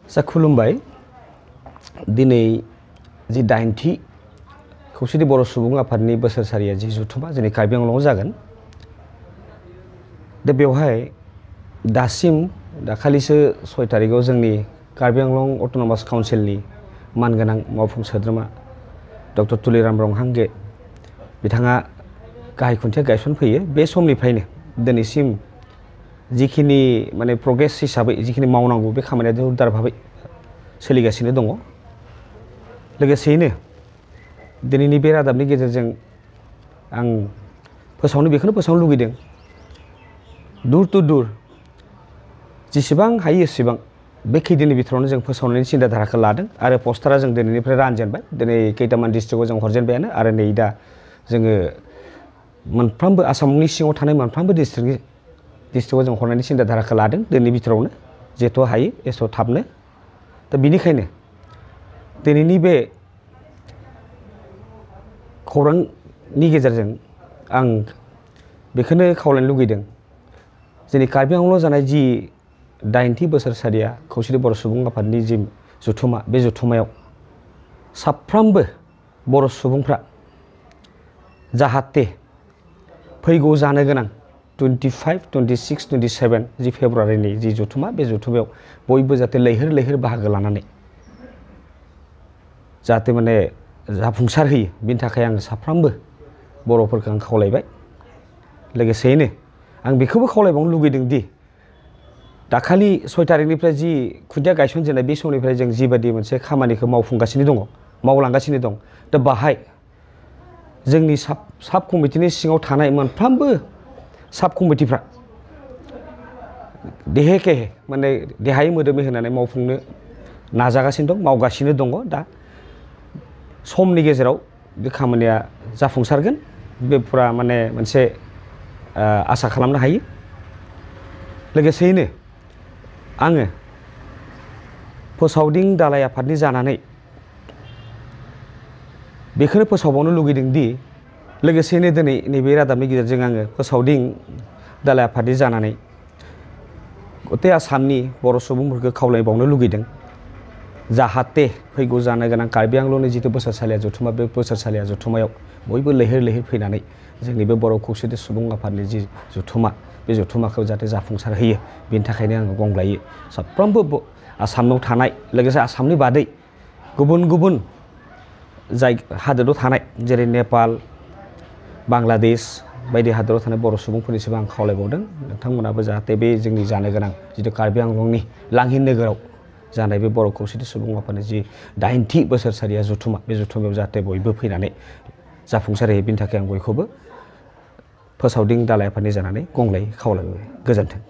सा खुलुमबाय दिनै जि 80थि खौसेथि बर' सुबुं आफादनि बोसोरसालिया जि जुथुमा जोंनि कार्बि आंलंआव जागोन। दा बेवहाय दासिम दाखालिसो 6 तारिखआव जोंनि कार्बि आंलं अट'नमास काउन्सिलनि मानगोनां मावफुं सोद्रोमा डक्टर तुलिराम ब्रह्मांगे बिथाङा गाहाय खुन्थिया गायसनफैयो। बे समनिफ्रायनो दिनैसिम जिखिनि माने प्रग्रेस हिसाबै जिखिनि मावनांगौ बे खामानिया जोरदार भाबै सोलिगासिनो दङ। लोगोसेयैनो दिनैनि बे रादाबनि गेजेरजों आं बेखौनो फोसावनो लुगैदों, दुर टु दुर जेसेबां हायो एसेबां बे खैदिननि बिथोरावनो जों फोसावनायनि सिन्था धाराखौ लादों आरो पस्टारा जों दिनैनिफ्राय रानजेनबाय। दिनै खैटामान डिस्ट्रिक्टआव जों हरजेनबायानो आरो नै दा जोङो मोनफ्रोमबो आसामनि सिङाव थानाय मोनफ्रोमबो डिस्ट्रिक्टआव जों हरनायनि सिन्था धाराखौ लादों दिनैनि बिथोरावनो जेथ' हायो एथ' थाबनो। दा बिनिखायनो दिनैनि बे खौरांनि गेजेरजों आं बेखौनो खावलायनो लुगैदों, जोंनि कार्बि आंलंआव जानाय जि 80थि बोसोरसालिया खौसेथि बर' सुबुं आफादनि जि जुथुमा, बे जुथुमायाव साफ्रोमबो बर' सुबुंफ्रा जाहाथे फैगौ जानो गोनां 25, 26, 27 जि फेब्रुवारिनि जि जुथुमा, बे जुथुमायाव बयबो जाहाथे लैहोर लैहोर बाहागो लानानै जाहाथे माने जाफुंसार होयो, बिनि थाखाय आं साफ्रोमबो बर'फोरखौ आं खावलायबाय। लोगोसेयैनो आं बेखौबो खावलायबावनो लुगैदों दि दाखालि 6 तारिखनिफ्राय जि खुन्थिया गायसनजेननाय बे समनिफ्राय जों जिबायदि मोनसे खामानिखौ मावफुंगासिनो दङ, मावलांगासिनो दं, दा बाहाय जोंनि साब कमिटिनि सिङाव थानाय मोनफ्रोमबो साब कमिटिफ्रा माने देहायै मोदोमै होनानै मावफुंनो नाजागासिनो दं, मावगासिनो दङ। दा समनि गेजेराव बे खामानिया जाफुंसारगोन, बे फुरा माने मोनसे आसा खालामनो हायो। लोगोसेयैनो आङो फोसावदिं दालाइ आफादनि जानानै बेखौनो फोसावबावनो लुगैदों दि लोगोसेयैनो दिनै नैबे रादाबनि गेजेरजों आङो फोसावदिं दालाइ आफादनि जानानै गथाय आसामनि बर' सुबुंफोरखौ खावलायबावनो लुगैदों, जाहाथे फैगौ जानो गोनां कार्बि आंलंनि जिथु बोसोरसालिया जुथुमा, बे बोसोरसालिया जुथुमायाव बयबो लैहोर लैहोर फैनानै जोंनि बे बर' खौसेथि सुबुं आफादनि जि जुथुमा, बे जुथुमाखौ जाहाथे जाफुंसार होयो, बेनि थाखायनो आङो गंग्लायो साफ्रोमबो आसामाव थानाय, लोगोसे आसामनि बादै गुबुन गुबुन हादोराव थानाय जेरै नेपाल, बांलादेश बायदि हादोराव थानाय बर' सुबुंफोरनिसिम आं खावलायबावदों, नोंथांमोनाबो जाहाथे बे जोंनि जानो गोनां जिथु कार्बि आंलंनि लांहिन नोगोराव जानाय बे बर' खौसेथि सुबुं आफादनि जि 80थि बोसोरसालिया जुथुमा, बे जुथुमायाव जाहाथे बयबो फैनानै जाफुंसार होयो, बिनि थाखाय आं बयखौबो फोसावदिं दालाइ आफादनि जानानै गंग्लायै खावलायबाय। गोजोन्थों।